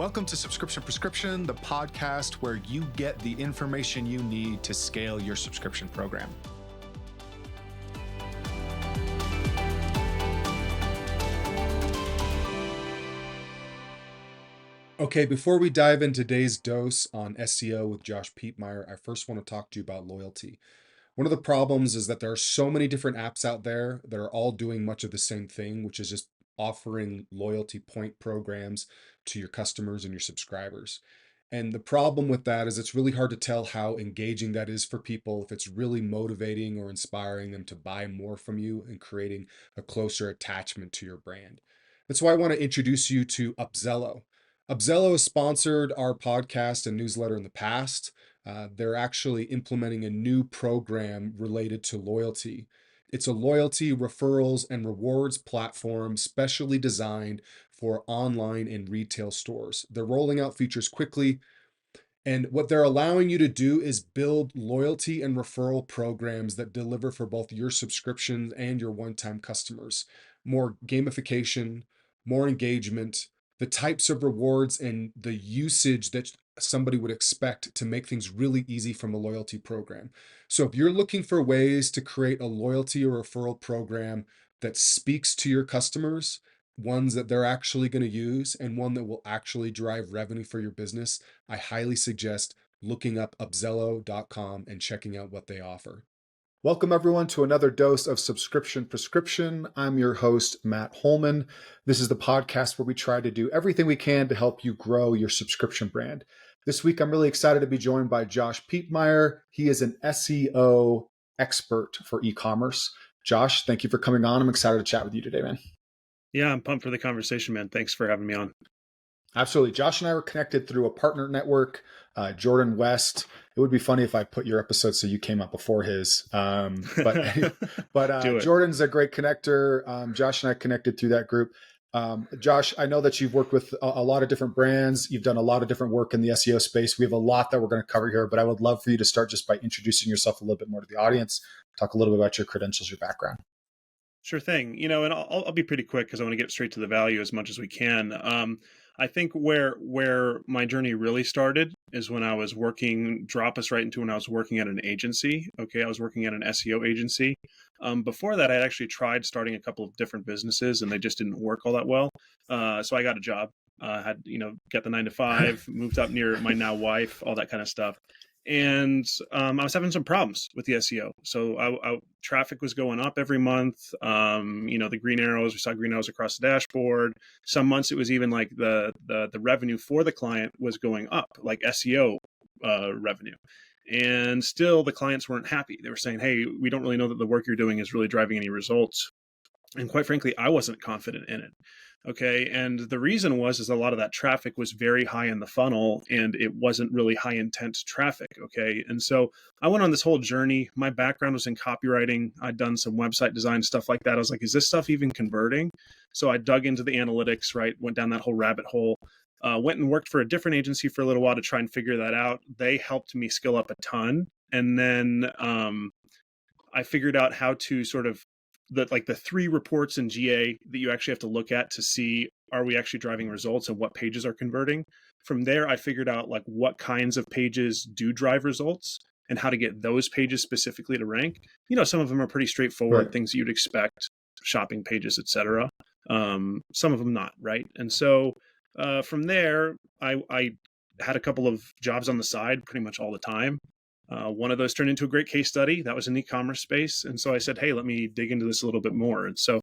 Welcome to Subscription Prescription, the podcast where you get the information you need to scale your subscription program. Okay, before we dive into today's dose on SEO with Josh Piepmeier, I first want to talk to you about loyalty. One of the problems is that there are so many different apps out there that are all doing much of the same thing, which is just offering loyalty point programs to your customers and your subscribers. And the problem with that is it's really hard to tell how engaging that is for people, if it's really motivating or inspiring them to buy more from you and creating a closer attachment to your brand. That's why I want to introduce you to Upzelo. Upzelo has sponsored our podcast and newsletter in the past. They're actually implementing a new program related to loyalty. It's a loyalty, referrals, and rewards platform specially designed for online and retail stores. They're rolling out features quickly, and what they're allowing you to do is build loyalty and referral programs that deliver for both your subscriptions and your one-time customers. More gamification, more engagement, the types of rewards and the usage that somebody would expect to make things really easy from a loyalty program. So if you're looking for ways to create a loyalty or referral program that speaks to your customers, ones that they're actually going to use, and one that will actually drive revenue for your business, I highly suggest looking up upzelo.com and checking out what they offer. Welcome everyone to another dose of Subscription Prescription. I'm your host, Matt Holman. This is the podcast where we try to do everything we can to help you grow your subscription brand. This week, I'm really excited to be joined by Josh Piepmeier. He is an SEO expert for e-commerce. Josh, thank you for coming on. I'm excited to chat with you today, man. Yeah, I'm pumped for the conversation, man. Thanks for having me on. Absolutely. Josh and I were connected through a partner network, Jordan West. It would be funny if I put your episode so you came up before his. But Jordan's a great connector. Josh and I connected through that group. Josh, I know that you've worked with a lot of different brands. You've done a lot of different work in the SEO space. We have a lot that we're going to cover here, but I would love for you to start just by introducing yourself a little bit more to the audience. Talk a little bit about your credentials, your background. Sure thing. And I'll be pretty quick because I want to get straight to the value as much as we can. I think where my journey really started is when I was working, drop us right into when I was working at an agency. Okay, I was working at an SEO agency. Before that, I actually tried starting a couple of different businesses and they just didn't work all that well. So I got a job, had, get the 9 to 5, moved up near my now wife, all that kind of stuff. And I was having some problems with the SEO. So traffic was going up every month. The green arrows, we saw green arrows across the dashboard. Some months it was even like the revenue for the client was going up, like SEO revenue. And still the clients weren't happy. They were saying, hey, we don't really know that the work you're doing is really driving any results. And quite frankly, I wasn't confident in it. Okay. And the reason is a lot of that traffic was very high in the funnel and it wasn't really high intent traffic. Okay. And so I went on this whole journey. My background was in copywriting. I'd done some website design, stuff like that. I was like, is this stuff even converting? So I dug into the analytics, right? Went down that whole rabbit hole. Went and worked for a different agency for a little while to try and figure that out. They helped me skill up a ton. And then I figured out how to sort of the 3 reports in GA that you actually have to look at to see, are we actually driving results and what pages are converting? From there, I figured out like what kinds of pages do drive results and how to get those pages specifically to rank. Some of them are pretty straightforward, right? Things that you'd expect, shopping pages, etc. Some of them not, right? And so from there, I had a couple of jobs on the side pretty much all the time. One of those turned into a great case study. That was in the e-commerce space. And so I said, hey, let me dig into this a little bit more. And so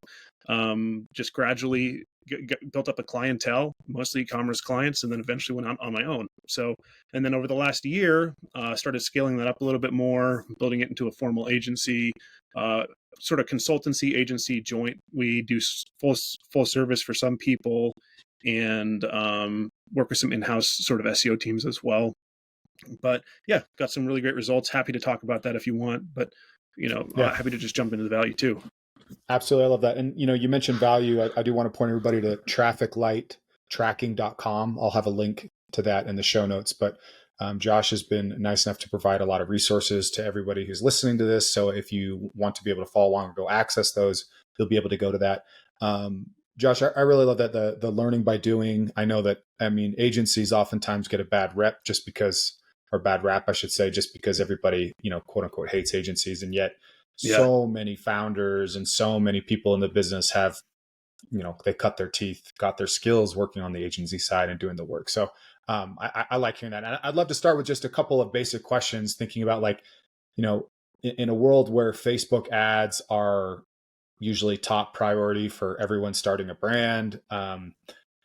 just gradually built up a clientele, mostly e-commerce clients, and then eventually went out on my own. So, and then over the last year, started scaling that up a little bit more, building it into a formal agency, sort of consultancy agency joint. We do full service for some people and work with some in-house sort of SEO teams as well. But yeah, got some really great results. Happy to talk about that if you want, but happy to just jump into the value too. Absolutely. I love that. And you mentioned value. I do want to point everybody to trafficlighttracking.com. I'll have a link to that in the show notes, but Josh has been nice enough to provide a lot of resources to everybody who's listening to this. So if you want to be able to follow along or go access those, you'll be able to go to that. Josh, I really love that the learning by doing. I know that, I mean, agencies oftentimes get a bad rep just because, or bad rap, I should say, just because everybody, quote unquote, hates agencies, and yet Yeah, so many founders and so many people in the business have, they cut their teeth, got their skills working on the agency side and doing the work. So I like hearing that. And I'd love to start with just a couple of basic questions, thinking about like, in a world where Facebook ads are usually top priority for everyone starting a brand.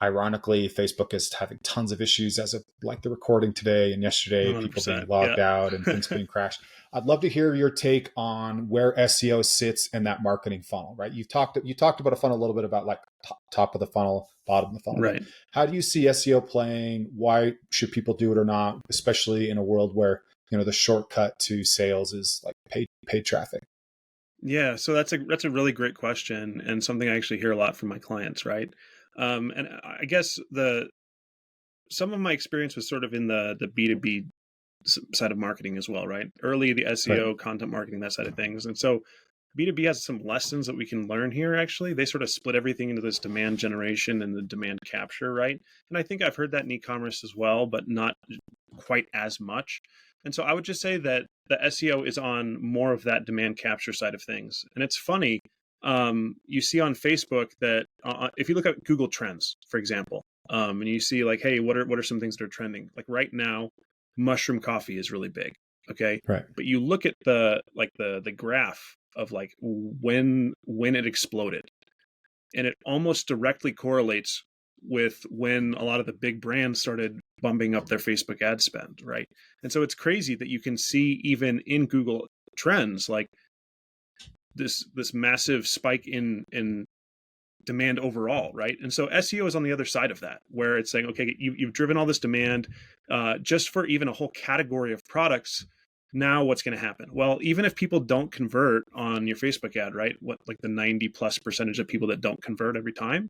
Ironically, Facebook is having tons of issues as of like the recording today and yesterday, people being 100%. Yeah. logged out and things being crashed. I'd love to hear your take on where SEO sits in that marketing funnel, right? You talked about a funnel a little bit about like top of the funnel, bottom of the funnel, but Right. how do you see SEO playing? Why should people do it or not, especially in a world where, the shortcut to sales is like paid traffic? Yeah, so that's a really great question and something I actually hear a lot from my clients, right? And I guess the some of my experience was sort of in the B2B side of marketing as well, right? Early the Right. SEO, content marketing, that side of things. And so B2B has some lessons that we can learn here actually. They sort of split everything into this demand generation and the demand capture, right? And I think I've heard that in e-commerce as well, but not quite as much. And so I would just say that the SEO is on more of that demand capture side of things. And it's funny, you see on Facebook that if you look at Google Trends, for example, and you see like, hey, what are some things that are trending? Like right now, mushroom coffee is really big. Okay, Right. but you look at the graph of like when it exploded, and it almost directly correlates with when a lot of the big brands started bumping up their Facebook ad spend, right? And so it's crazy that you can see even in Google Trends like this massive spike in demand overall, right? And so SEO is on the other side of that, where it's saying, okay, you've driven all this demand just for even a whole category of products. Now, what's going to happen? Well, even if people don't convert on your Facebook ad, right? What like the 90+% of people that don't convert every time,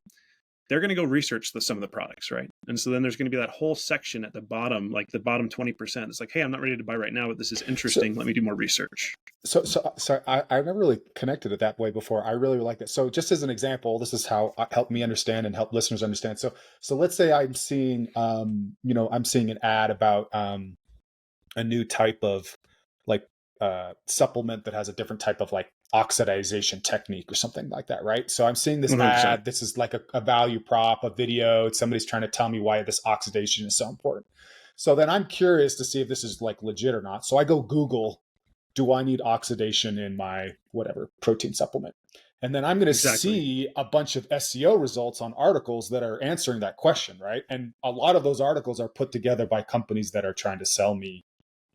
they're going to go research some of the products, right? And so then there's going to be that whole section at the bottom, like the bottom 20%. It's like, hey, I'm not ready to buy right now, but this is So, interesting. Let me do more research. so I never really connected it that way before. I really like that. So just as an example, this is how help me understand and help listeners understand. So let's say I'm seeing, I'm seeing an ad about a new type of like supplement that has a different type of like oxidization technique or something like that, right? So I'm seeing this 100%. ad. This is like a value prop, a video. Somebody's trying to tell me why this oxidation is so important. So then I'm curious to see if this is like legit or not. So I go Google, do I need oxidation in my whatever protein supplement? And then I'm going to Exactly. see a bunch of SEO results on articles that are answering that question, right? And a lot of those articles are put together by companies that are trying to sell me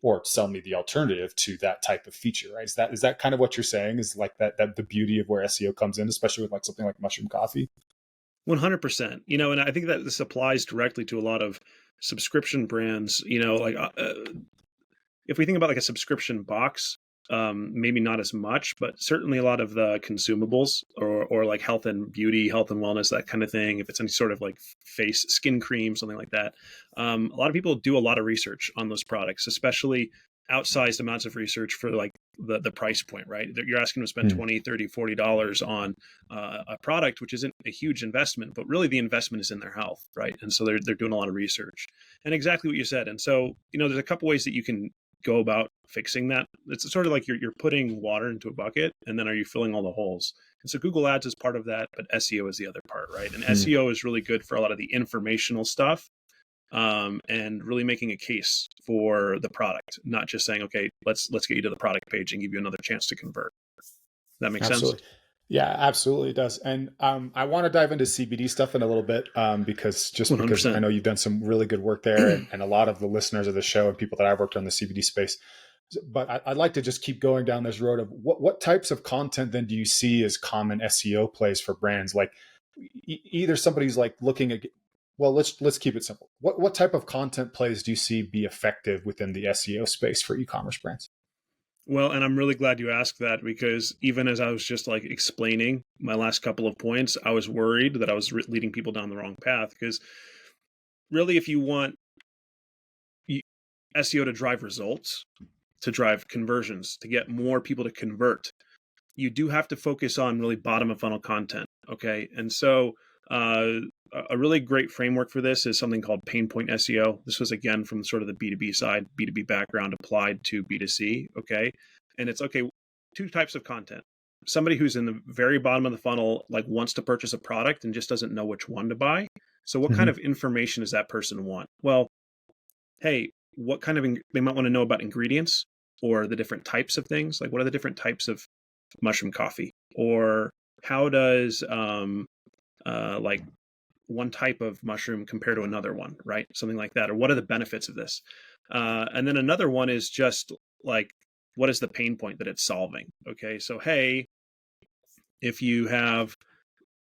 or sell me the alternative to that type of feature, right? Is that kind of what you're saying? Is like that the beauty of where SEO comes in, especially with like something like mushroom coffee? 100%. And I think that this applies directly to a lot of subscription brands. Like if we think about like a subscription box, maybe not as much, but certainly a lot of the consumables or like health and beauty, health and wellness, that kind of thing. If it's any sort of like face skin cream, something like that, a lot of people do a lot of research on those products, especially outsized amounts of research for like the price point, right? You're asking them to spend Hmm. 20, 30, $40 on a product, which isn't a huge investment, but really the investment is in their health, right? And so they're doing a lot of research. And exactly what you said. And so, there's a couple ways that you can go about fixing that. It's sort of like you're putting water into a bucket, and then are you filling all the holes? And so Google Ads is part of that, but SEO is the other part, right? And Hmm. SEO is really good for a lot of the informational stuff, and really making a case for the product, not just saying, okay, let's get you to the product page and give you another chance to convert. That makes sense. Absolutely. Yeah, absolutely it does. And I want to dive into CBD stuff in a little bit because I 100%. know you've done some really good work there, and a lot of the listeners of the show and people that I've worked on the CBD space. But I'd like to just keep going down this road of what types of content then do you see as common SEO plays for brands? Like either somebody's like looking at, well, let's keep it simple. What type of content plays do you see be effective within the SEO space for e-commerce brands? Well, and I'm really glad you asked that, because even as I was just like explaining my last couple of points, I was worried that I was leading people down the wrong path. Because really, if you want SEO to drive results, to drive conversions, to get more people to convert, you do have to focus on really bottom of funnel content. Okay. And so Uh, a really great framework for this is something called pain point SEO. This was again from sort of the B2B side, B2B background applied to B2C. Okay. And it's okay, two types of content. Somebody who's in the very bottom of the funnel, like wants to purchase a product and just doesn't know which one to buy. So what kind Mhm. of information does that person want? Well, hey, what kind of, they might want to know about ingredients or the different types of things. Like what are the different types of mushroom coffee? Or how does, like one type of mushroom compare to another one, right? Something like that. Or what are the benefits of this? And then another one is just like, what is the pain point that it's solving? Okay. So, hey, if you have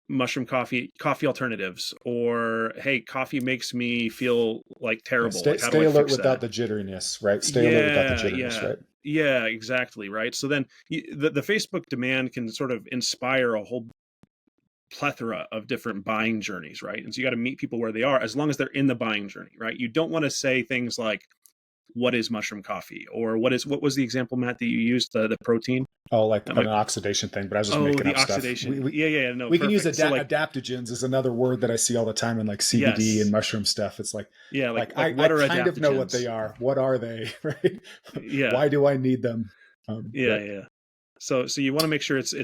mushroom coffee alternatives, or hey, coffee makes me feel like Yeah, terrible. stay Like, how do stay I alert fix without that? the jitteriness, right? Stay alert without the Yeah, jitteriness, yeah, right? yeah, exactly. Right. So then the Facebook demand can sort of inspire a whole plethora of different buying journeys, right? And so you got to meet people where they are as long as they're in the buying journey, right? You don't want to say things like, what is mushroom coffee? Or what was the example, Matt, that you used, the protein? Oh, like That an might, oxidation thing, but I was just oh, making the up stuff. oxidation. Yeah, yeah, no, We can use perfect. So like, adaptogens is another word that I see all the time in like CBD and yes. mushroom stuff. It's Yeah, I what are kind of know what they adaptogens? are. What are they? Right? Yeah, Why do I need them? yeah, Right. yeah. So you want to make sure it's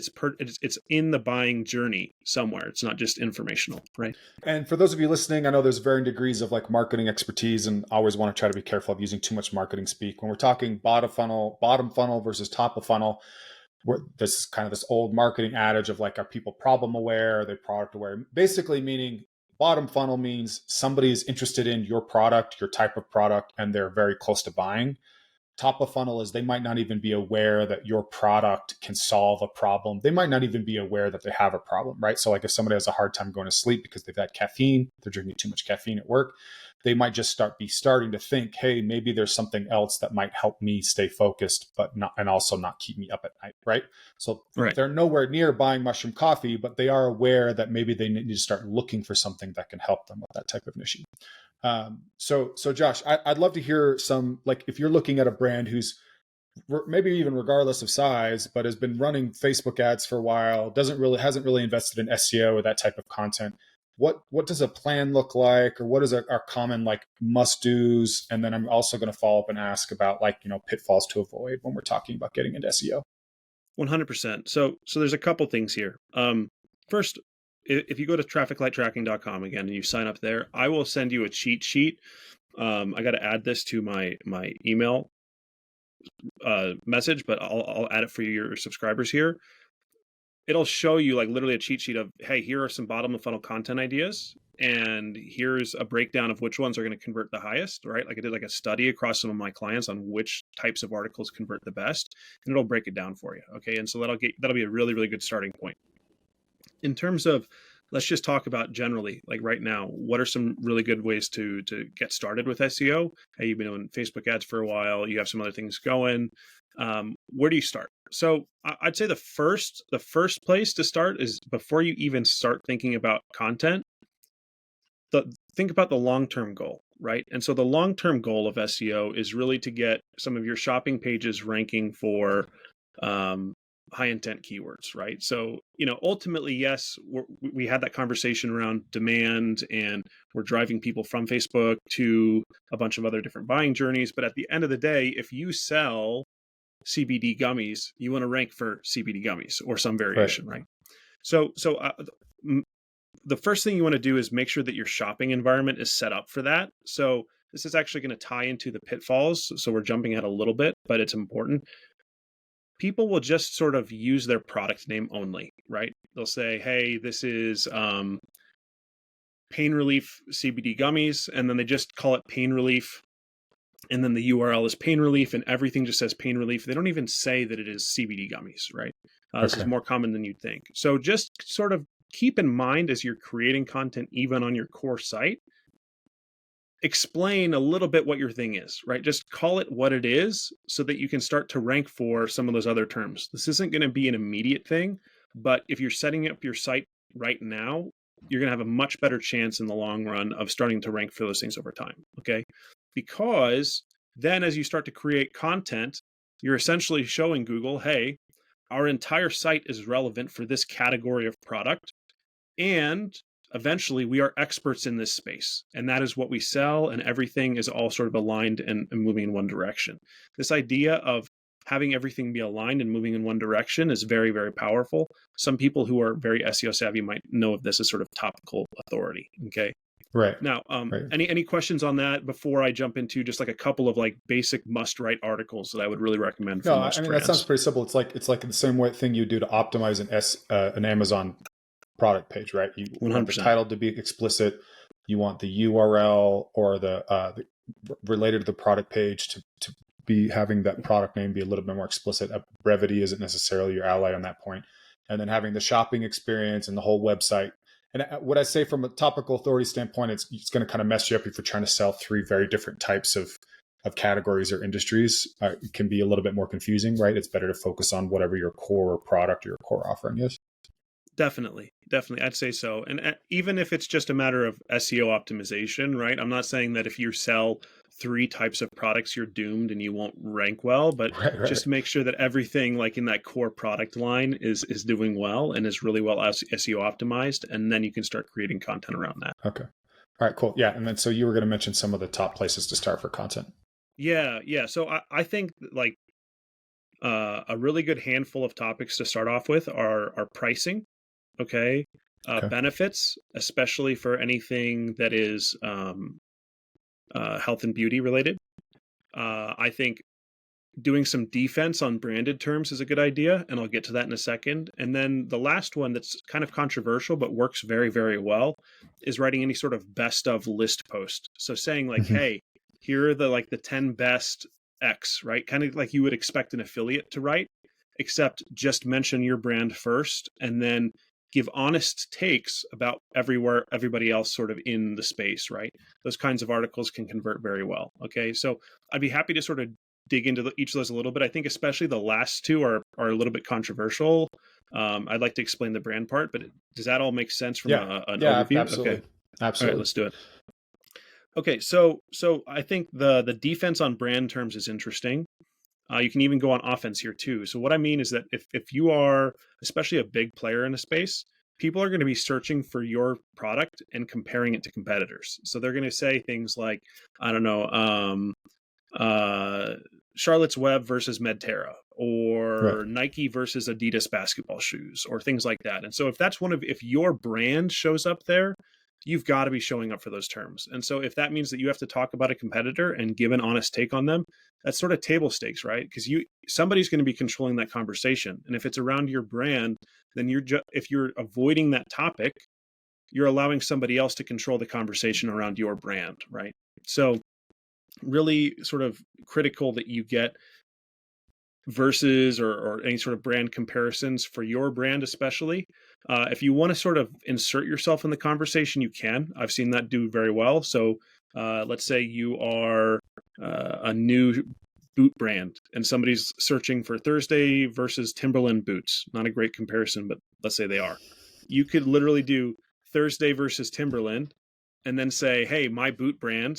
in the buying journey somewhere. It's not just informational, right? And for those of you listening, I know there's varying degrees of like marketing expertise, and I always want to try to be careful of using too much marketing speak. When we're talking bottom funnel versus top of funnel, this is kind of this old marketing adage of like, are people problem aware? Are they product aware? Basically, meaning bottom funnel means somebody is interested in your product, your type of product, and they're very close to buying. Top of funnel is they might not even be aware that your product can solve a problem. They might not even be aware that they have a problem, right? So like if somebody has a hard time going to sleep because they've had caffeine, they're drinking too much caffeine at work, they might just starting to think, hey, maybe there's something else that might help me stay focused, but not, and also not keep me up at night, right? So Right. they're nowhere near buying mushroom coffee, but they are aware that maybe they need to start looking for something that can help them with that type of an issue. So Josh, I'd love to hear some, like, if you're looking at a brand who's maybe even regardless of size, but has been running Facebook ads for a while, hasn't really invested in SEO or that type of content. What does a plan look like, or what is our common like must do's? And then I'm also going to follow up and ask about like, pitfalls to avoid when we're talking about getting into SEO. 100%. So there's a couple things here. First, if you go to trafficlighttracking.com again and you sign up there, I will send you a cheat sheet. I got to add this to my email message, but I'll add it for your subscribers here. It'll show you like literally a cheat sheet of, hey, here are some bottom of funnel content ideas, and here's a breakdown of which ones are going to convert the highest, right? Like I did like a study across some of my clients on which types of articles convert the best, and it'll break it down for you. Okay, and so that'll be a really really good starting point. In terms of, let's just talk about generally, like right now, what are some really good ways to get started with SEO? Hey, you've been doing Facebook ads for a while, you have some other things going. Where do you start? So I'd say the first place to start is, before you even start thinking about content, think about the long-term goal, right? And so the long-term goal of SEO is really to get some of your shopping pages ranking for um, high intent keywords, right? So, ultimately, yes, we had that conversation around demand, and we're driving people from Facebook to a bunch of other different buying journeys. But at the end of the day, if you sell CBD gummies, you want to rank for CBD gummies or some Right. variation, right? So the first thing you want to do is make sure that your shopping environment is set up for that. So this is actually going to tie into the pitfalls. So we're jumping ahead a little bit, but it's important. People will just sort of use their product name only, right? They'll say, hey, this is pain relief CBD gummies, and then they just call it pain relief. And then the URL is pain relief, and everything just says pain relief. They don't even say that it is CBD gummies, right? This is Okay. more common than you'd think. So just sort of keep in mind, as you're creating content, even on your core site, explain a little bit what your thing is, right? Just call it what it is so that you can start to rank for some of those other terms. This isn't going to be an immediate thing, but if you're setting up your site right now, you're going to have a much better chance in the long run of starting to rank for those things over time, okay? Because then as you start to create content, you're essentially showing Google, hey, our entire site is relevant for this category of product, and eventually we are experts in this space, and that is what we sell, and everything is all sort of aligned and moving in one direction. This idea of having everything be aligned and moving in one direction is very, very powerful. Some people who are very SEO savvy might know of this as sort of topical authority. Okay. Right. Now, Right. any questions on that before I jump into just like a couple of like basic must-write articles that I would really recommend for No, most I mean that sounds brands? pretty simple. It's like the same way thing you do to optimize an Amazon product page, right? You want the 100%. title to be explicit. You want the URL or the related to the product page to be having that product name be a little bit more explicit. Brevity isn't necessarily your ally on that point. And then having the shopping experience and the whole website. And what I say from a topical authority standpoint, it's going to kind of mess you up if you're trying to sell three very different types of categories or industries. It can be a little bit more confusing, right? It's better to focus on whatever your core product or your core offering is. Definitely. I'd say so. And even if it's just a matter of SEO optimization, right? I'm not saying that if you sell three types of products, you're doomed and you won't rank well, but Right. just make sure that everything like in that core product line is doing well and is really well SEO optimized. And then you can start creating content around that. Okay. All right, cool. Yeah. And then so you were going to mention some of the top places to start for content. Yeah. So I think like a really good handful of topics to start off with are pricing. Okay. Okay. Benefits, especially for anything that is health and beauty related. I think doing some defense on branded terms is a good idea, and I'll get to that in a second. And then the last one that's kind of controversial but works very, very well is writing any sort of best of list post. So saying like, hey, here are the 10 best X, right? Kind of like you would expect an affiliate to write, except just mention your brand first and then give honest takes about everybody else sort of in the space, right? Those kinds of articles can convert very well. Okay. So I'd be happy to sort of dig into each of those a little bit. I think especially the last two are a little bit controversial. I'd like to explain the brand part, but does that all make sense from Yeah. an Yeah, overview? Okay. absolutely. All right, Absolutely. let's do it. Okay, so I think the defense on brand terms is interesting. You can even go on offense here too. So what I mean is that if you are especially a big player in a space, people are going to be searching for your product and comparing it to competitors. So they're going to say things like, I don't know, Charlotte's Web versus Medterra, Right. or Nike versus Adidas basketball shoes, or things like that. And so if your brand shows up there, you've got to be showing up for those terms. And so if that means that you have to talk about a competitor and give an honest take on them, that's sort of table stakes, right? Because somebody's going to be controlling that conversation. And if it's around your brand, then if you're avoiding that topic, you're allowing somebody else to control the conversation around your brand, right? So really sort of critical that you get versus or any sort of brand comparisons for your brand, especially. If you want to sort of insert yourself in the conversation, you can. I've seen that do very well. So let's say you are a new boot brand and somebody's searching for Thursday versus Timberland boots. Not a great comparison, but let's say they are. You could literally do Thursday versus Timberland and then say, hey, my boot brand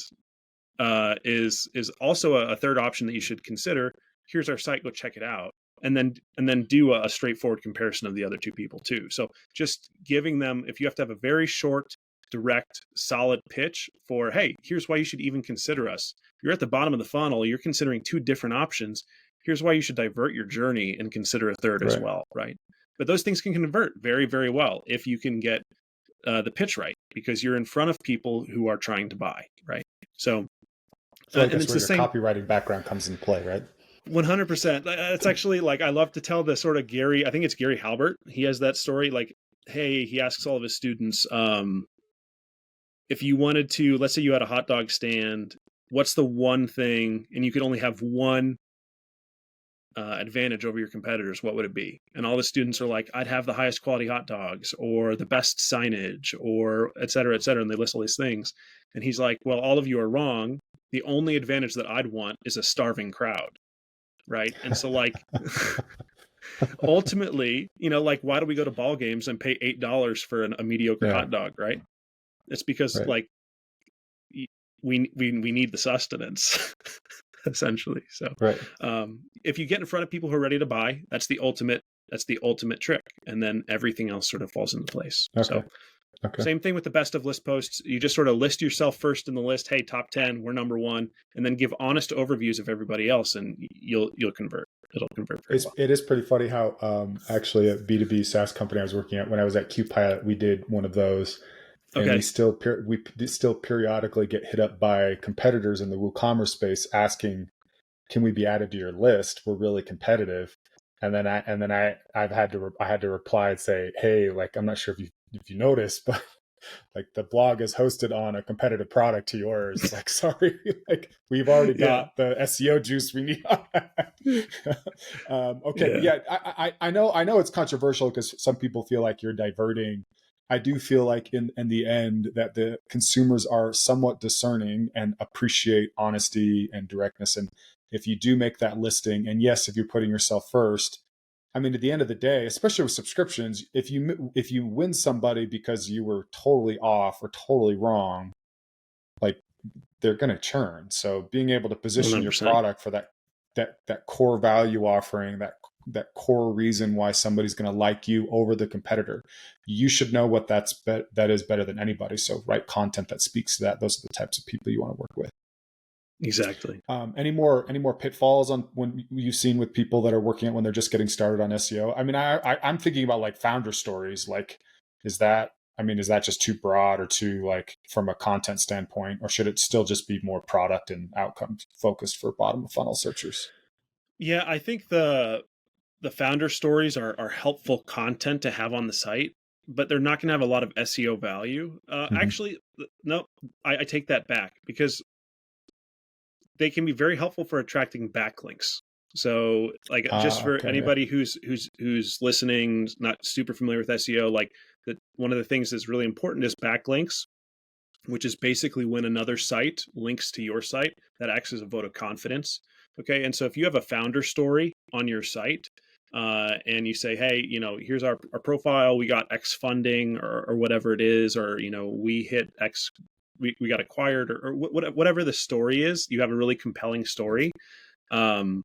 is also a third option that you should consider. Here's our site, go check it out. And then do a straightforward comparison of the other two people too. So just giving them, if you have to have a very short, direct, solid pitch for, hey, here's why you should even consider us. You're at the bottom of the funnel, you're considering two different options. Here's why you should divert your journey and consider a third as Right. well, right? But those things can convert very, very well if you can get the pitch right, because you're in front of people who are trying to buy, right? So, I feel like and that's it's where the your same. copywriting background comes in play, right? 100%. It's actually like I love to tell the sort of Gary. I think it's Gary Halbert. He has that story. Like, hey, he asks all of his students, if you wanted to, let's say you had a hot dog stand, what's the one thing, and you could only have one advantage over your competitors, what would it be? And all the students are like, I'd have the highest quality hot dogs, or the best signage, or et cetera, et cetera. And they list all these things. And he's like, well, all of you are wrong. The only advantage that I'd want is a starving crowd. Right. And so like ultimately, like why do we go to ball games and pay $8 for a mediocre Yeah. hot dog, right? It's because Right. like we need the sustenance essentially. So Right. if you get in front of people who are ready to buy, that's the ultimate trick. And then everything else sort of falls into place. Okay. So Okay. Same thing with the best of list posts. You just sort of list yourself first in the list. Hey, top 10, we're number one, and then give honest overviews of everybody else, and you'll convert. It'll convert very well. It is pretty funny how actually a B2B SaaS company I was working at when I was at QPilot, we did one of those, and Okay. we still periodically get hit up by competitors in the WooCommerce space asking, can we be added to your list? We're really competitive. And then I had to reply and say, hey, like, I'm not sure if you noticed, but like the blog is hosted on a competitive product to yours. Like, sorry, like we've already Yeah. got the SEO juice we need. Okay, but Yeah. yeah, I know it's controversial because some people feel like you're diverting. I do feel like in the end that the consumers are somewhat discerning and appreciate honesty and directness. And if you do make that listing, and yes, if you're putting yourself first, I mean, at the end of the day, especially with subscriptions, if you win somebody because you were totally off or totally wrong, like they're going to churn. So being able to position your 100%. product for that core value offering, that core reason why somebody's going to like you over the competitor, you should know what that is better than anybody. So write content that speaks to that. Those are the types of people you want to work with. Exactly. Any more pitfalls on when you've seen with people that are working at when they're just getting started on SEO? I mean, I'm thinking about like founder stories. Like, is that just too broad or too like from a content standpoint, or should it still just be more product and outcome focused for bottom of funnel searchers? Yeah, I think the founder stories are helpful content to have on the site, but they're not going to have a lot of SEO value. Mm-hmm. Actually, no, I take that back because they can be very helpful for attracting backlinks. So, like, just for Okay, yeah, anybody who's listening, not super familiar with SEO, like one of the things that's really important is backlinks, which is basically when another site links to your site, that acts as a vote of confidence. Okay, and so if you have a founder story on your site, and you say, hey, here's our profile, we got X funding or whatever it is, or we hit X, we got acquired, or whatever the story is, you have a really compelling story. Um,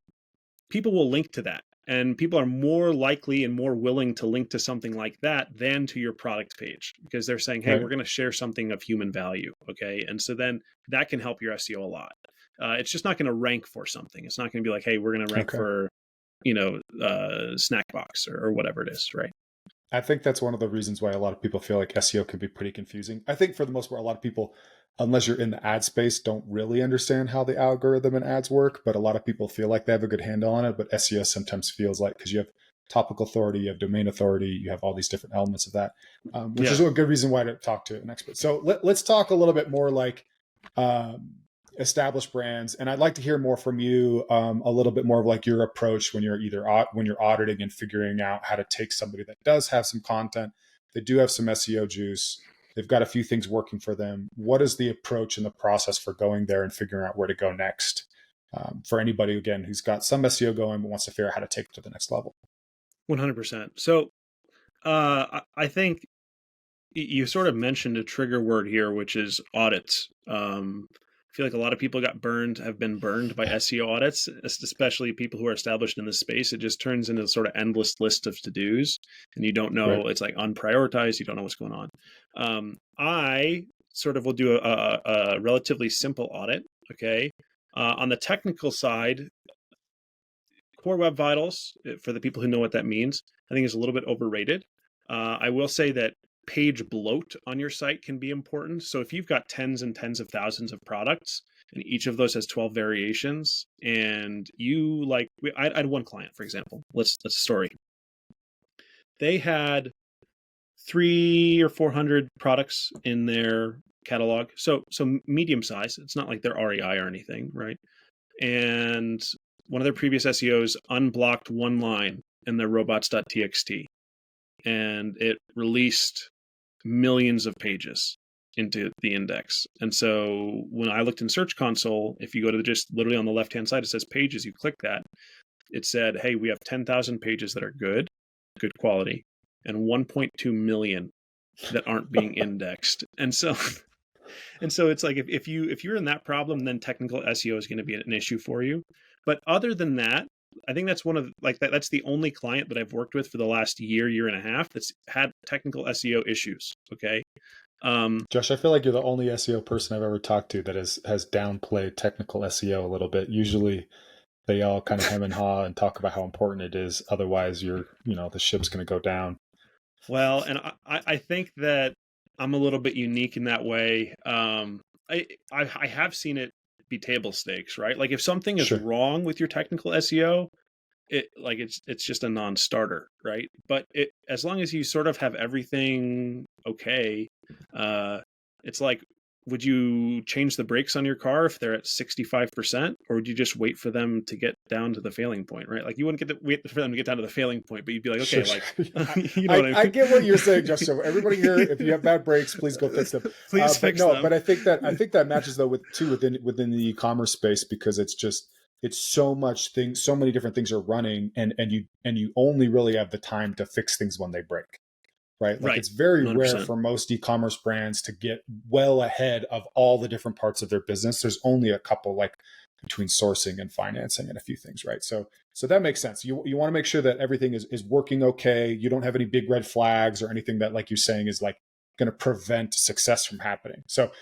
People will link to that. And people are more likely and more willing to link to something like that than to your product page because they're saying, hey, right. we're going to share something of human value. Okay. And so then that can help your SEO a lot. It's just not going to rank for something. It's not going to be like, hey, we're going to rank Okay. for, snack box or whatever it is. Right. I think that's one of the reasons why a lot of people feel like SEO can be pretty confusing. I think for the most part, a lot of people, unless you're in the ad space, don't really understand how the algorithm and ads work. But a lot of people feel like they have a good handle on it. But SEO sometimes feels like, because you have topical authority, you have domain authority, you have all these different elements of that, which is Yeah. a good reason why to talk to an expert. So let's talk a little bit more like um, established brands, and I'd like to hear more from you, a little bit more of like your approach when you're when you're auditing and figuring out how to take somebody that does have some content, they do have some SEO juice, they've got a few things working for them. What is the approach and the process for going there and figuring out where to go next, for anybody again who's got some SEO going but wants to figure out how to take it to the next level? 100%. So I think you sort of mentioned a trigger word here, which is audits. I feel like a lot of people have been burned by SEO audits, especially people who are established in this space. It just turns into a sort of endless list of to-dos, and you don't Right. know, it's like unprioritized, you don't know what's going on. I sort of will do a relatively simple audit, okay? On the technical side, Core Web Vitals, for the people who know what that means, I think is a little bit overrated. I will say that page bloat on your site can be important. So if you've got tens and tens of thousands of products, and each of those has 12 variations, and I had one client, for example. Let's story. They had 300 or 400 products in their catalog. So medium size. It's not like they're REI or anything, right? And one of their previous SEOs unblocked one line in their robots.txt, and it released millions of pages into the index. And so when I looked in Search Console, if you go to just literally on the left-hand side, it says pages, you click that, it said, hey, we have 10,000 pages that are good quality, and 1.2 million that aren't being indexed. And so it's like if you're in that problem, then technical SEO is going to be an issue for you. But other than that, that's one of like that's the only client that I've worked with for the last year and a half that's had technical SEO issues. Okay. Josh, I feel like you're the only SEO person I've ever talked to that has downplayed technical SEO a little bit. Usually they all kind of hem and haw and talk about how important it is. Otherwise the ship's going to go down. Well, and I think that I'm a little bit unique in that way. I have seen it be table stakes, right? Like if something is Sure. wrong with your technical SEO, it's just a non-starter, right? But as long as you sort of have everything okay, it's like, would you change the brakes on your car if they're at 65%, or would you just wait for them to get down to the failing point, right? Like you wouldn't wait for them to get down to the failing point, but you'd be like, okay, Sure. like you know what I mean? I get what you're saying, Josh. So everybody here, if you have bad brakes, please go fix them. Please fix them. But I think that matches though within the e-commerce space, because it's so many different things are running, and you only really have the time to fix things when they break. Right. Like it's very 100%. rare for most e-commerce brands to get well ahead of all the different parts of their business. There's only a couple, like between sourcing and financing and a few things. Right. So that makes sense. You want to make sure that everything is working okay. You don't have any big red flags or anything that, like you're saying, is like going to prevent success from happening. So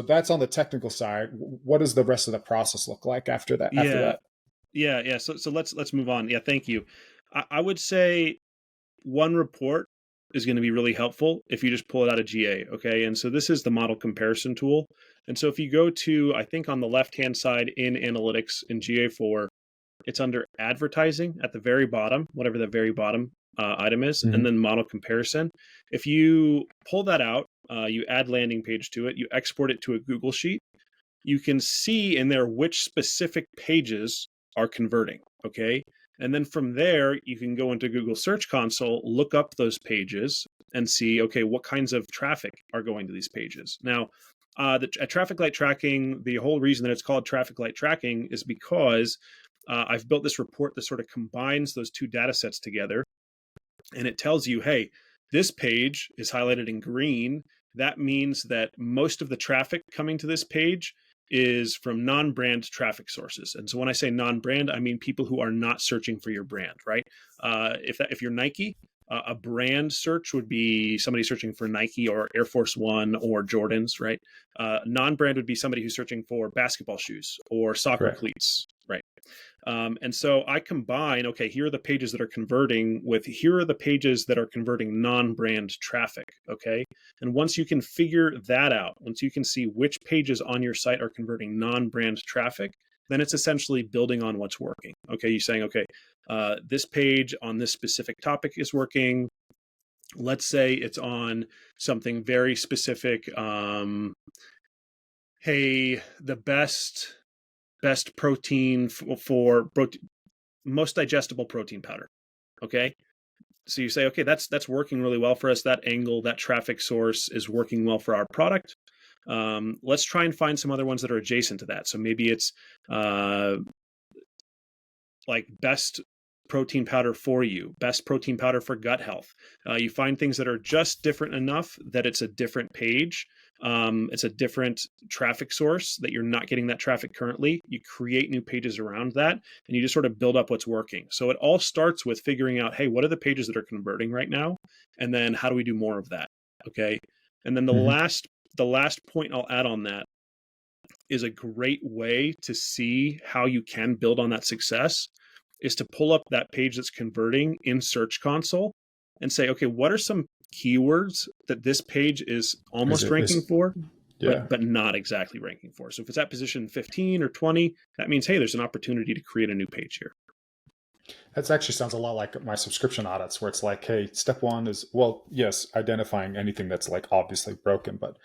that's on the technical side. What does the rest of the process look like after that? Yeah. So let's move on. Yeah. Thank you. I would say one report is going to be really helpful if you just pull it out of GA. Okay. And so this is the model comparison tool. And so if you go to, I think on the left-hand side in analytics in GA4, it's under advertising at the very bottom, whatever the very bottom item is, and then model comparison. If you pull that out, you add landing page to it, you export it to a Google Sheet, you can see in there which specific pages are converting. Okay. And then from there, you can go into Google Search Console, look up those pages and see, okay, what kinds of traffic are going to these pages. Now, at Trafficlight Tracking, the whole reason that it's called Trafficlight Tracking is because I've built this report that sort of combines those two data sets together. And it tells you, hey, this page is highlighted in green. That means that most of the traffic coming to this page is from non-brand traffic sources. And so when I say non-brand, I mean people who are not searching for your brand, right? If you're Nike, a brand search would be somebody searching for Nike or Air Force One or Jordans, right? Non-brand would be somebody who's searching for basketball shoes or soccer cleats, right? And so I combine, okay, here are the pages that are converting with, here are the pages that are converting non-brand traffic, okay? And once you can figure that out, once you can see which pages on your site are converting non-brand traffic, then it's essentially building on what's working. Okay, you're saying, okay, this page on this specific topic is working. Let's say it's on something very specific. Hey, the best protein for most digestible protein powder. Okay. So you say, okay, that's working really well for us. That angle, that traffic source is working well for our product. Let's try and find some other ones that are adjacent to that. So maybe it's like best protein powder for you, best protein powder for gut health. You find things that are just different enough that it's a different page. It's a different traffic source that you're not getting that traffic currently. You create new pages around that, and you just sort of build up what's working. So it all starts with figuring out, hey, what are the pages that are converting right now? And then how do we do more of that? Okay. And then the last point I'll add on that is a great way to see how you can build on that success is to pull up that page that's converting in Search Console and say, okay, what are some keywords that this page is almost ranking for, but not exactly ranking for? So if it's at position 15 or 20, that means, hey, there's an opportunity to create a new page here. That actually sounds a lot like my subscription audits, where it's like, hey, step one is, well, yes, identifying anything that's like obviously broken, but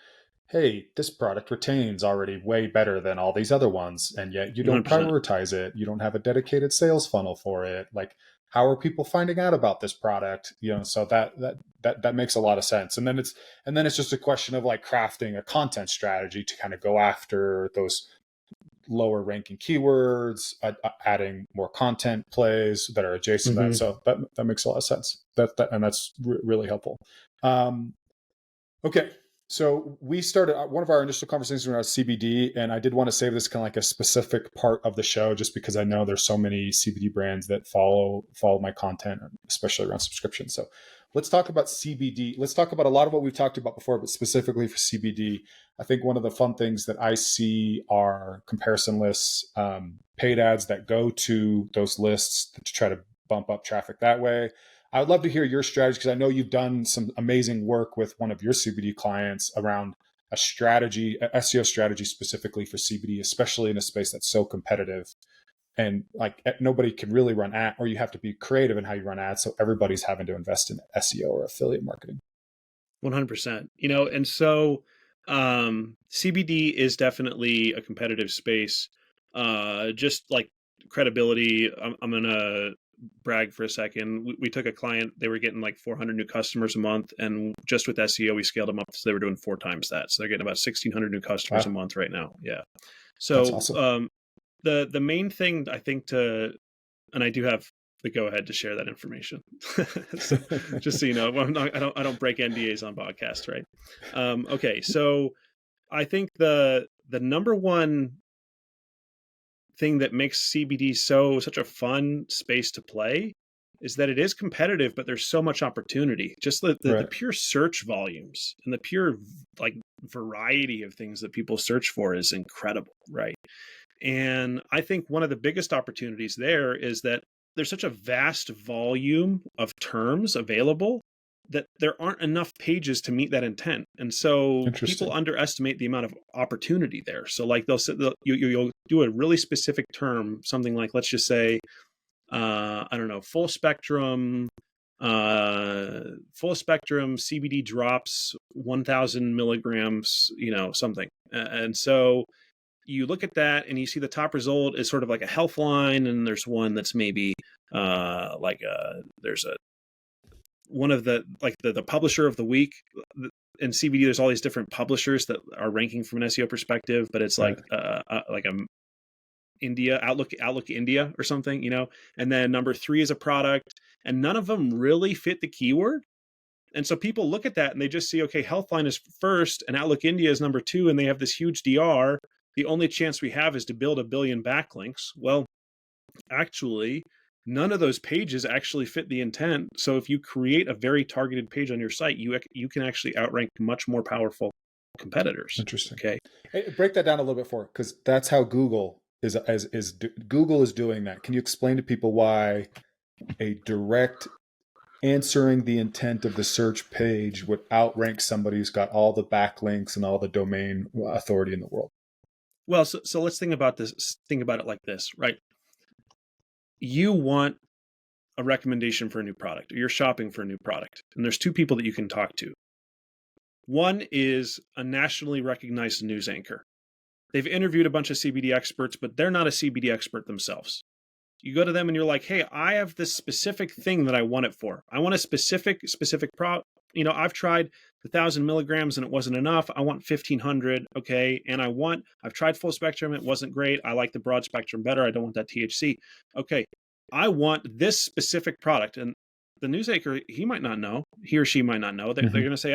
hey, this product retains already way better than all these other ones, and yet you don't 100%. prioritize it. You don't have a dedicated sales funnel for it. Like, how are people finding out about this product? So that makes a lot of sense. And then it's just a question of like crafting a content strategy to kind of go after those lower ranking keywords, adding more content plays that are adjacent to that. So that makes a lot of sense. And that's really helpful. Okay. So we started one of our initial conversations around CBD, and I did want to save this kind of like a specific part of the show, just because I know there's so many CBD brands that follow my content, especially around subscription. So let's talk about CBD. Let's talk about a lot of what we've talked about before, but specifically for CBD. I think one of the fun things that I see are comparison lists, paid ads that go to those lists to try to bump up traffic that way. I would love to hear your strategy, because I know you've done some amazing work with one of your CBD clients around a strategy, a SEO strategy specifically for CBD, especially in a space that's so competitive and like nobody can really run ad, or you have to be creative in how you run ads. So everybody's having to invest in SEO or affiliate marketing. 100%. And so CBD is definitely a competitive space. Just like credibility, I'm going to brag for a second. We took a client, they were getting like 400 new customers a month, and just with SEO we scaled them up, so they were doing 4 times that, so they're getting about 1,600 new customers a month right now. Yeah. That's So awesome. the main thing I think and I do have the go ahead to share that information. So, just so you know, I don't break NDAs on podcasts, right? Okay, so I think the number one thing that makes CBD such a fun space to play is that it is competitive, but there's so much opportunity. Just the Right. pure search volumes and the pure like variety of things that people search for is incredible, right? And I think one of the biggest opportunities there is that there's such a vast volume of terms available that there aren't enough pages to meet that intent. And so people Interesting. underestimate the amount of opportunity there. So like you'll do a really specific term, something like, let's just say, I don't know, full spectrum CBD drops 1,000 milligrams, something. And so you look at that and you see the top result is sort of like a health line, and there's one that's maybe there's a one of the like the publisher of the week. In CBD, there's all these different publishers that are ranking from an SEO perspective, but it's Right. like a India Outlook India or something, and then number 3 is a product, and none of them really fit the keyword. And so people look at that and they just see, okay, Healthline is first and Outlook India is number 2, and they have this huge DR. The only chance we have is to build 1 billion backlinks. Well, actually, none of those pages actually fit the intent. So if you create a very targeted page on your site, you can actually outrank much more powerful competitors. Interesting. Okay. Hey, break that down a little bit for, because that's how Google Google is doing that. Can you explain to people why a direct answering the intent of the search page would outrank somebody who's got all the backlinks and all the domain authority in the world? Well, so let's think about this. Think about it like this, right? You want a recommendation for a new product, or you're shopping for a new product, and there's 2 people that you can talk to. One is a nationally recognized news anchor. They've interviewed a bunch of CBD experts, but they're not a CBD expert themselves. You go to them and you're like, hey, I have this specific thing that I want it for. I want a specific I've tried 1,000 milligrams and it wasn't enough. I want 1,500. Okay. And I've tried full spectrum. It wasn't great. I like the broad spectrum better. I don't want that THC. Okay. I want this specific product. And the news anchor, he or she might not know. They're going to say,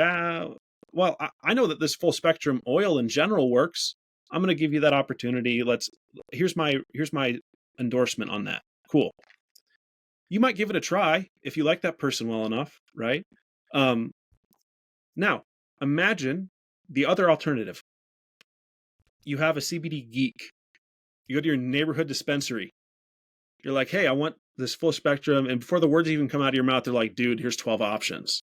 well, I know that this full spectrum oil in general works. I'm going to give you that opportunity. Here's my endorsement on that. Cool. You might give it a try if you like that person well enough, right? Now, imagine the other alternative. You have a CBD geek. You go to your neighborhood dispensary. You're like, hey, I want this full spectrum. And before the words even come out of your mouth, they're like, dude, here's 12 options.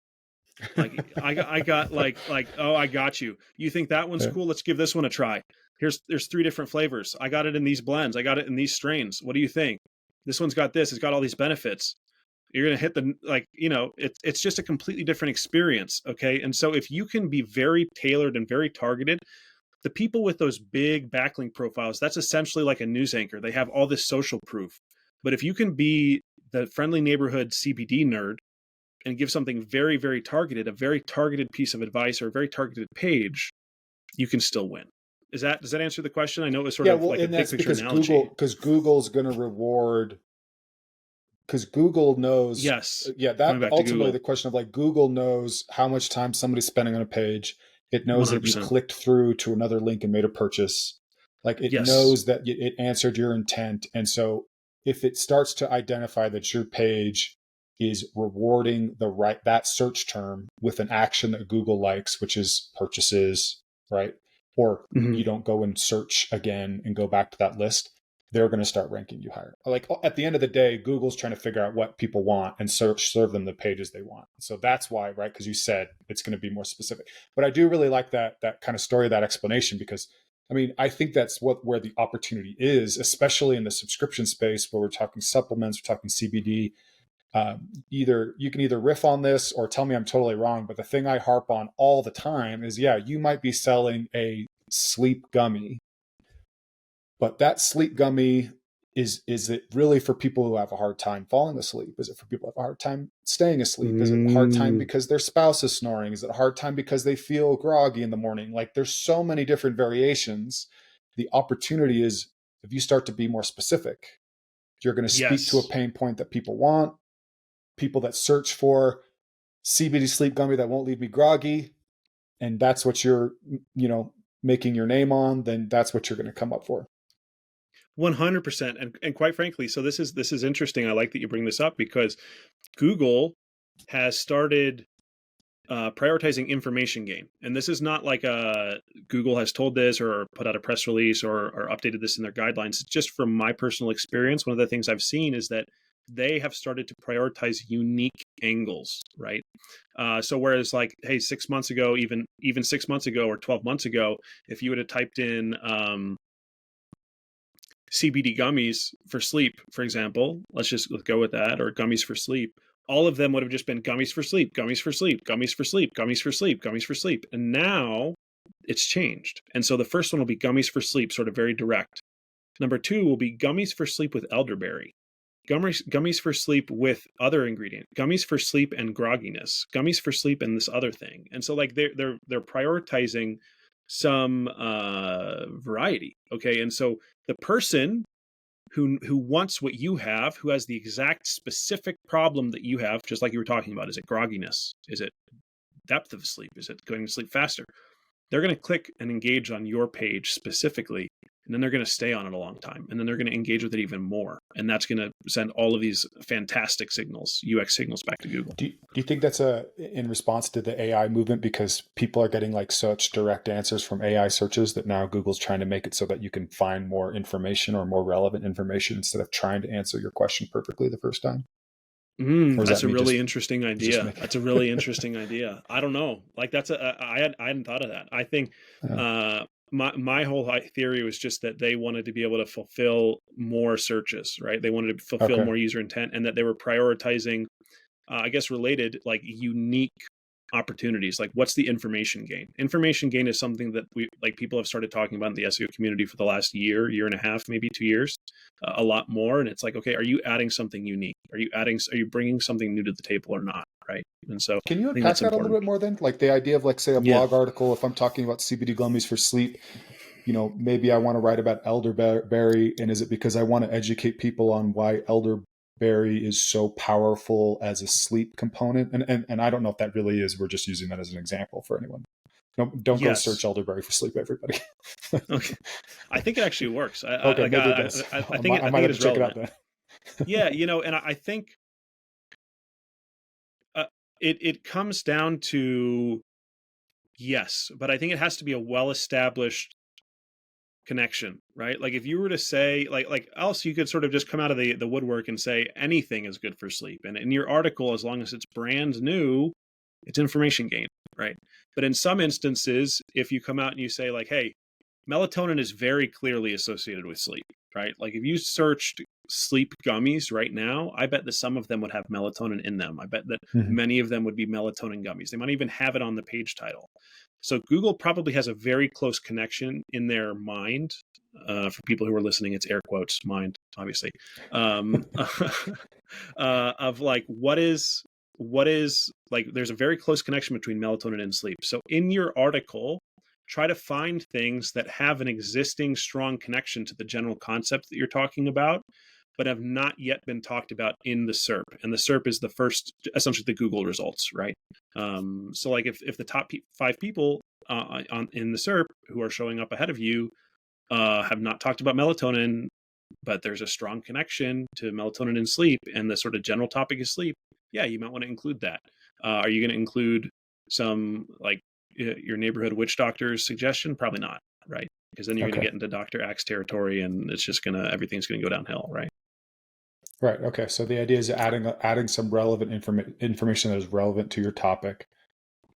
Like I got like, oh, I got you. You think that one's cool? Let's give this one a try. There's 3 different flavors. I got it in these blends. I got it in these strains. What do you think? This one's got this. It's got all these benefits. You're going to hit it's just a completely different experience. Okay. And so if you can be very tailored and very targeted, the people with those big backlink profiles, that's essentially like a news anchor. They have all this social proof. But if you can be the friendly neighborhood CBD nerd and give something very, very targeted, a very targeted piece of advice or a very targeted page, you can still win. Does that answer the question? I know it was sort of like a big picture analogy. Because Google's going to reward, because Google knows. Yes. Yeah, that ultimately the question of like Google knows how much time somebody's spending on a page, It knows that you 100%. clicked through to another link and made a purchase. Like it Yes. knows that it answered your intent. And so if it starts to identify that your page is rewarding that search term with an action that Google likes, which is purchases, right? Or Hmm. you don't go and search again and go back to that list, they're going to start ranking you higher. Like at the end of the day, Google's trying to figure out what people want and serve them the pages they want. So that's why, right? Because you said it's going to be more specific. But I do really like that kind of story, that explanation, because I mean, I think that's where the opportunity is, especially in the subscription space where we're talking supplements, we're talking CBD. You can either riff on this or tell me I'm totally wrong. But the thing I harp on all the time is, yeah, you might be selling a sleep gummy, but that sleep gummy is it really for people who have a hard time falling asleep? Is it for people who have a hard time staying asleep? Is it a hard time Mm, because their spouse is snoring? Is it a hard time because they feel groggy in the morning? Like there's so many different variations. The opportunity is, if you start to be more specific, you're going to speak to a yes. pain point that people want, people that search for CBD sleep gummy that won't leave me groggy, and that's what you're, making your name on, then that's what you're going to come up for. 100%. And quite frankly, so this is interesting. I like that you bring this up because Google has started prioritizing information gain. And this is not like Google has told this or put out a press release or updated this in their guidelines. Just from my personal experience, one of the things I've seen is that they have started to prioritize unique angles, right? So whereas like, hey, 6 months ago, even 6 months ago or 12 months ago, if you would have typed in CBD gummies for sleep, for example, let's go with that, or gummies for sleep, all of them would have just been gummies for sleep, gummies for sleep, gummies for sleep, gummies for sleep, gummies for sleep. And now it's changed. And so the first one will be gummies for sleep, sort of very direct. Number two will be gummies for sleep with elderberry. Gummies for sleep with other ingredient, gummies for sleep and grogginess, gummies for sleep and this other thing. And so like they're prioritizing some variety. Okay. And so the person who wants what you have, who has the exact specific problem that you have, just like you were talking about, is it grogginess? Is it depth of sleep? Is it going to sleep faster? They're going to click and engage on your page specifically, and then they're going to stay on it a long time, and then they're going to engage with it even more, and that's going to send all of these fantastic signals, UX signals, back to Google. Do you think that's in response to the AI movement, because people are getting like such direct answers from AI searches that now Google's trying to make it so that you can find more information or more relevant information instead of trying to answer your question perfectly the first time? Or is That's that a me really just interesting just idea. making? That's a really interesting idea. I don't know. Like I hadn't thought of that. I think Yeah. my whole theory was just that they wanted to be able to fulfill more searches, right? They wanted to fulfill Okay. more user intent, and that they were prioritizing, I guess, related like unique opportunities. Like, what's the information gain? Information gain is something that people have started talking about in the SEO community for the last year and a half, maybe 2 years, a lot more. And it's like, okay, are you adding something unique? Are you bringing something new to the table or not? Right. And so Can you I think unpack that's that a little important. bit more then? Like the idea of, like, say, a Yeah. blog article, if I'm talking about CBD gummies for sleep, maybe I want to write about elderberry. And is it because I want to educate people on why elderberry is so powerful as a sleep component? And I don't know if that really is. We're just using that as an example for anyone. No, don't go search Yes. elderberry for sleep, everybody. Okay. I think it actually works. Okay, maybe it does. I think I I might think it have to is check it out relevant. then. Yeah. And I think uh, it comes down to yes, but I think it has to be a well-established connection, right? Like if you were to say like else you could sort of just come out of the woodwork and say anything is good for sleep. And in your article, as long as it's brand new, it's information gain, right? But in some instances, if you come out and you say like, hey, melatonin is very clearly associated with sleep, right? Like if you searched sleep gummies right now, I bet that some of them would have melatonin in them. I bet that Mhm. many of them would be melatonin gummies. They might even have it on the page title. So Google probably has a very close connection in their mind. For people who are listening, it's air quotes mind, obviously, of like what is like. There's a very close connection between melatonin and sleep. So in your article, try to find things that have an existing strong connection to the general concept that you're talking about, but have not yet been talked about in the SERP. And the SERP is the first, essentially the Google results, right? So like if the top 5 people in the SERP who are showing up ahead of you have not talked about melatonin, but there's a strong connection to melatonin and sleep, and the sort of general topic is sleep. Yeah, you might want to include that. Are you going to include some like your neighborhood witch doctor's suggestion? Probably not, right? Because then you're going to Okay. get into Dr. Axe territory, and it's just everything's going to go downhill, right? Right. Okay. So the idea is adding some relevant information that is relevant to your topic,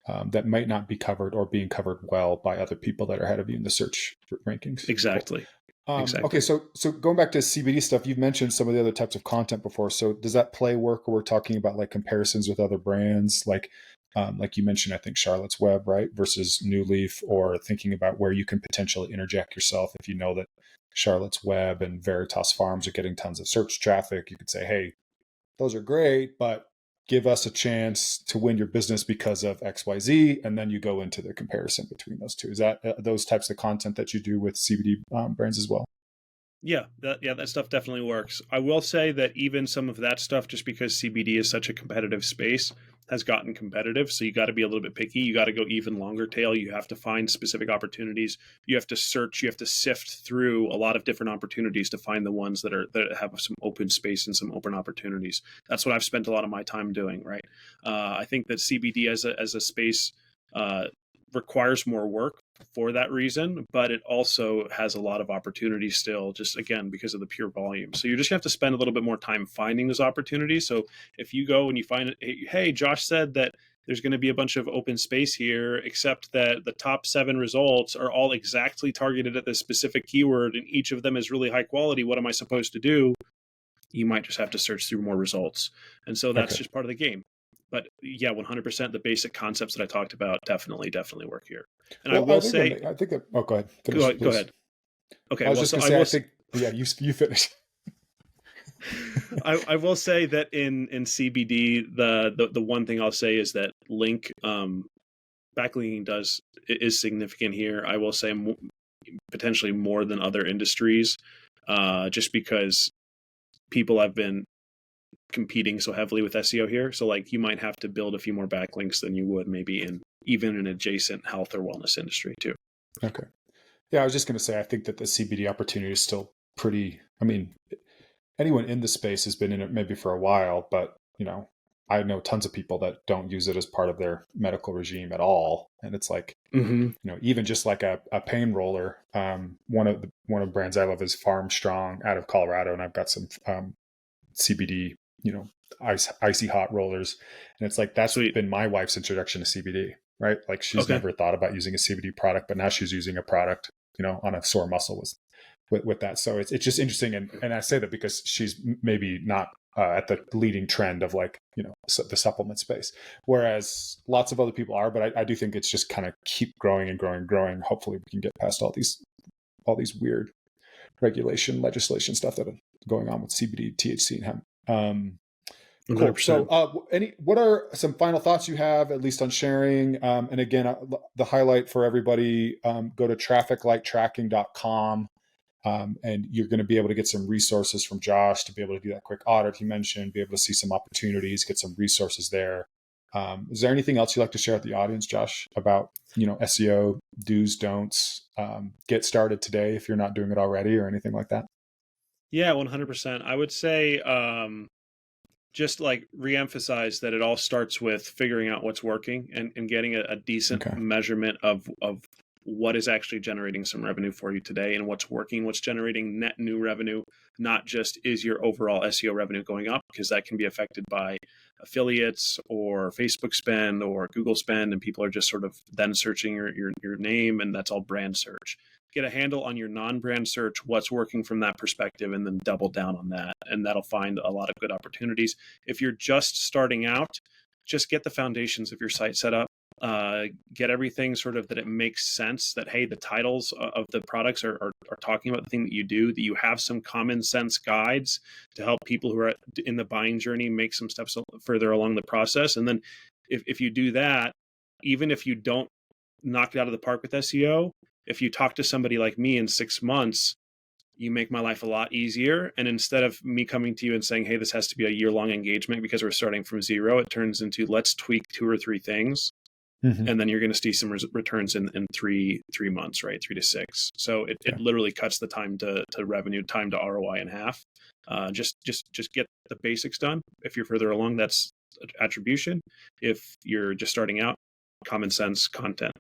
that might not be covered or being covered well by other people that are ahead of you in the search rankings. Exactly. Cool. Exactly. Okay. So going back to CBD stuff, you've mentioned some of the other types of content before. So does that play work where we're talking about like comparisons with other brands, like you mentioned, I think Charlotte's Web, right, versus New Leaf, or thinking about where you can potentially interject yourself if you know that Charlotte's Web and Veritas Farms are getting tons of search traffic. You could say, hey, those are great, but give us a chance to win your business because of XYZ. And then you go into the comparison between those two. Is that those types of content that you do with CBD brands as well? Yeah, that stuff definitely works. I will say that even some of that stuff, just because CBD is such a competitive space, has gotten competitive. So you got to be a little bit picky. You got to go even longer tail. You have to find specific opportunities. You have to search. You have to sift through a lot of different opportunities to find the ones that have some open space and some open opportunities. That's what I've spent a lot of my time doing. Right. I think that CBD as a space requires more work for that reason, but it also has a lot of opportunities still, just again, because of the pure volume. So you just have to spend a little bit more time finding those opportunities. So if you go and you find, hey, Josh said that there's going to be a bunch of open space here, except that the top 7 results are all exactly targeted at this specific keyword, and each of them is really high quality. What am I supposed to do? You might just have to search through more results. And so that's just part of the game. But yeah, 100%. The basic concepts that I talked about definitely work here. And Well, I will say, I think that. Oh, go ahead. go ahead. Okay. I was Well, just so going to say, I think, yeah, you finish. I will say that in CBD, the one thing I'll say is that backlinking is significant here. I will say potentially more than other industries, just because people have been competing so heavily with SEO here. So like you might have to build a few more backlinks than you would maybe in even an adjacent health or wellness industry too. Okay. Yeah, I was just going to say, I think that the CBD opportunity is still pretty, I mean, anyone in the space has been in it maybe for a while, but I know tons of people that don't use it as part of their medical regime at all. And it's like, even just like a pain roller. One of the brands I love is Farm Strong out of Colorado. And I've got some CBD, icy hot rollers. And it's like, that's been my wife's introduction to CBD, right? Like she's never thought about using a CBD product, but now she's using a product, on a sore muscle with that. So it's just interesting. And I say that because she's maybe not at the leading trend of like, the supplement space, whereas lots of other people are, but I do think it's just kind of keep growing and growing and growing. Hopefully we can get past all these weird legislation stuff that are going on with CBD, THC, and hemp. Cool. So what are some final thoughts you have, at least on sharing? And again, the highlight for everybody, go to trafficlighttracking.com. And you're going to be able to get some resources from Josh to be able to do that quick audit he mentioned, be able to see some opportunities, get some resources there. Is there anything else you'd like to share with the audience, Josh, about, SEO do's, don'ts, get started today if you're not doing it already, or anything like that? Yeah, 100%. I would say just like reemphasize that it all starts with figuring out what's working and getting a decent measurement of what is actually generating some revenue for you today and what's working, what's generating net new revenue, not just is your overall SEO revenue going up, because that can be affected by affiliates or Facebook spend or Google spend, and people are just sort of then searching your name, and that's all brand search. Get a handle on your non-brand search, what's working from that perspective, and then double down on that, and that'll find a lot of good opportunities. If you're just starting out, just get the foundations of your site set up. Get everything sort of that it makes sense, that, hey, the titles of the products are talking about the thing that you do, that you have some common sense guides to help people who are in the buying journey make some steps further along the process. And then if you do that, even if you don't knock it out of the park with SEO, if you talk to somebody like me in 6 months, you make my life a lot easier. And instead of me coming to you and saying, hey, this has to be a year-long engagement because we're starting from zero, it turns into, let's tweak 2 or 3 things. Mhm. and then you're going to see some returns in 3 months, right? 3 to 6. So it Yeah. literally cuts the time to revenue, time to ROI in half. Just get the basics done. If you're further along, that's attribution. If you're just starting out, common sense content.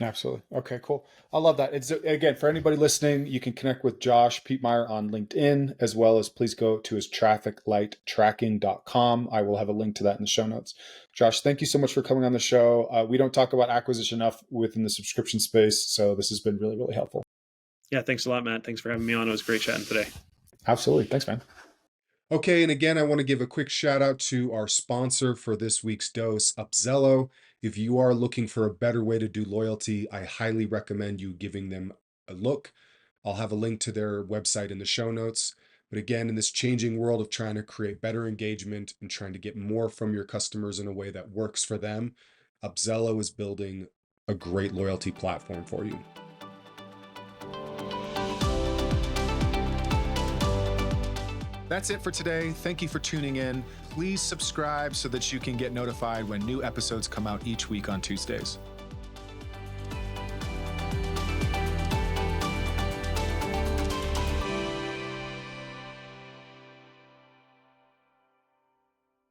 Absolutely. Okay, cool. I love that. It's again, for anybody listening, you can connect with Josh Piepmeier on LinkedIn, as well as please go to his trafficlighttracking.com. I will have a link to that in the show notes. Josh, thank you so much for coming on the show. We don't talk about acquisition enough within the subscription space, so this has been really, really helpful. Yeah, thanks a lot, Matt. Thanks for having me on. It was great chatting today. Absolutely. Thanks, man. Okay, and again, I want to give a quick shout out to our sponsor for this week's dose, Upzelo. If you are looking for a better way to do loyalty, I highly recommend you giving them a look. I'll have a link to their website in the show notes. But again, in this changing world of trying to create better engagement and trying to get more from your customers in a way that works for them, Upzelo is building a great loyalty platform for you. That's it for today. Thank you for tuning in. Please subscribe so that you can get notified when new episodes come out each week on Tuesdays.